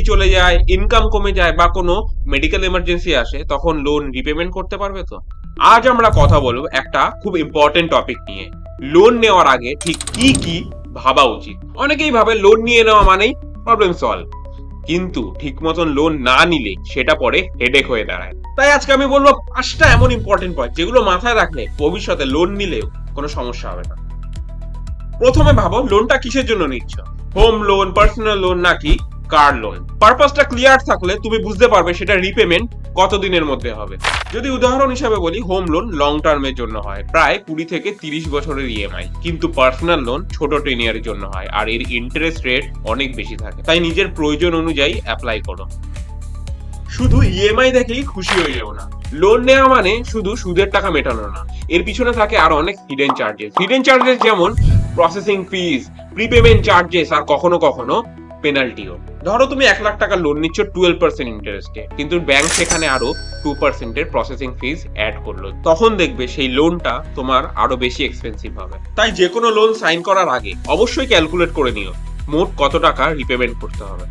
চাকরি চলে যায়, ইনকাম কমে যায় বা কোনো মেডিকেল এমার্জেন্সি আসে, তখন লোন রিপেমেন্ট করতে পারবে তো? আজ আমরা কথা বলবো একটা খুব ইম্পর্টেন্ট টপিক নিয়ে, লোন নেওয়ার আগে ঠিক কি কি ভাবা উচিত। অনেকেই ভাবে লোন নিয়ে নেওয়া মানেই প্রবলেম সলভ, কিন্তু ঠিক মতন লোন না নিলে সেটা পরে হেডেক হয়ে দাঁড়ায়। তাই আজকে আমি বলবো 5টা এমন ইম্পর্টেন্ট পয়েন্ট যেগুলো মাথায় রাখলে ভবিষ্যতে লোন নিলেও কোনো সমস্যা হবে না। প্রথমে ভাবো লোনটা কিসের জন্য নিচ্ছ, হোম লোন, পার্সোনাল লোন নাকি কার লোন। পারপাসটা ক্লিয়ার থাকলে তুমি বুঝতে পারবে সেটা রিপেমেন্ট কতদিনের মধ্যে হবে। যদি উদাহরণ হিসাবে বলি, হোম লোন লং টার্মের জন্য হয়, প্রায় 20 থেকে 30 বছরের ইএমআই, কিন্তু পার্সোনাল লোন ছোট টেনিয়ারের জন্য হয় আর এর ইন্টারেস্ট রেট অনেক বেশি থাকে। তাই নিজের প্রয়োজন অনুযায়ী অ্যাপ্লাই করো। শুধু ইএমআই দেখেই খুশি হয়ে যাও না। লোন নেওয়া মানে শুধু সুদের টাকা মেটানো না, এর পিছনে থাকে আরো অনেক হিডেন চার্জেস যেমন প্রসেসিং ফিস, প্রিপেমেন্ট চার্জেস আর কখনো কখনো পেনাল্টিও। ধরো তুমি 1 লাখ টাকা লোন নিচ্ছ 12% ইন্টারেস্টে, কিন্তু ব্যাংক সেখানে আরো 2% এর প্রসেসিং ফিস অ্যাড করলো, তখন দেখবে সেই লোনটা তোমার আরো বেশি এক্সপেন্সিভ হবে। তাই যে কোনো লোন সাইন করার আগে অবশ্যই ক্যালকুলেট করে নিও মোট কত টাকা রিপেমেন্ট করতে হবে।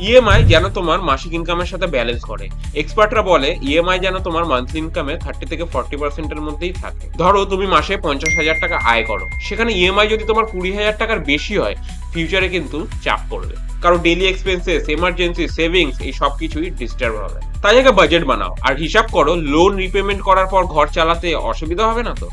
ইএমআই যেন তোমার মাসিক ইনকামের সাথে ব্যালেন্স করে। এক্সপার্টরা বলে ইএমআই যেন তোমার মান্থলি ইনকামে 30 থেকে 40% এর মধ্যেই থাকে। ধরো তুমি মাসে 50,000 টাকা আয় করো, সেখানে ইএমআই যদি তোমার 20,000 টাকার বেশি হয়, ফিউচারে কিন্তু চাপ পড়বে, কারণ ডেইলি এক্সপেন্সেস, এমার্জেন্সি, সেভিংস এই সব কিছুই ডিস্টার্ব হবে। তাই আগে বাজেট বানাও আর হিসাব করো লোন রিপেমেন্ট করার পর ঘর চালাতে অসুবিধা হবে না তো।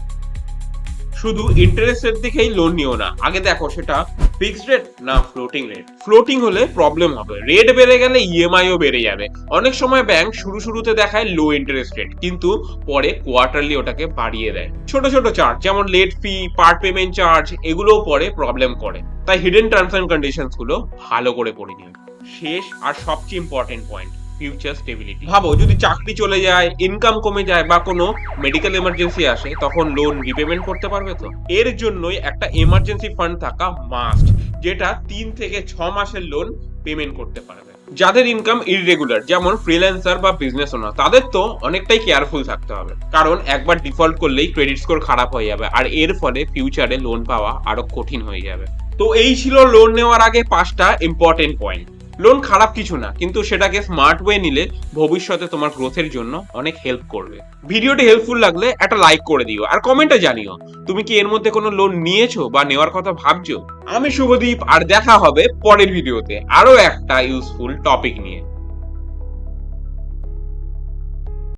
শুধু ইন্টারেস্ট রেট দেখেই লোন নিও না, আগে দেখো সেটা ফিক্সড রেট না ফ্লোটিং রেট। ফ্লোটিং হলে প্রবলেম হবে, রেট বেড়ে গেলে ইএমআইও বেড়ে যাবে। অনেক সময় ব্যাংক শুরুতে দেখায় লো ইন্টারেস্ট রেট, কিন্তু পরে কোয়ার্টারলি ওটাকে বাড়িয়ে দেয়। ছোট ছোট চার্জ যেমন লেট ফি, পার্ট পেমেন্ট চার্জ, এগুলোও পরে প্রবলেম করে। তাই হিডেন টার্মস এন্ড কন্ডিশনস গুলো ভালো করে পড়ে নিও। শেষ আর সবচেয়ে ইম্পর্টেন্ট পয়েন্ট, ফিউচার স্টেবিলিটি। ভাবো যদি চাকরি চলে যায়, ইনকাম কমে যায় বা কোনো মেডিকেল এমার্জেন্সি আসে, তখন লোন রিপেমেন্ট করতে পারবে তো? এর জন্যই একটা এমার্জেন্সি ফান্ড থাকা মাস্ট, যেটা 3 থেকে 6 মাসের লোন পেমেন্ট করতে পারবে। যাদের ইনকাম ইররেগুলার যেমন ফ্রিল্যান্সার বা বিজনেস ওনার, তাদের তো অনেকটাই কেয়ারফুল থাকতে হবে, কারণ একবার ডিফল্ট করলেই ক্রেডিট স্কোর খারাপ হয়ে যাবে আর এর ফলে ফিউচারে লোন পাওয়া আরো কঠিন হয়ে যাবে। তো এই ছিল লোন নেওয়ার আগে 5টা ইম্পর্টেন্ট পয়েন্ট। লোন খারাপ কিছু না, কিন্তু সেটাকে স্মার্ট ওয়ে নিলে ভবিষ্যতে তোমার গ্রোথের জন্য অনেক হেল্প করবে। ভিডিওটি হেল্পফুল লাগলে একটা লাইক করে দিও আর কমেন্টে জানিও তুমি কি এর মধ্যে কোনো লোন নিয়েছো বা নেওয়ার কথা ভাবছো। আমি শুভদীপ, আর দেখা হবে পরের ভিডিওতে আরো একটা ইউজফুল টপিক নিয়ে।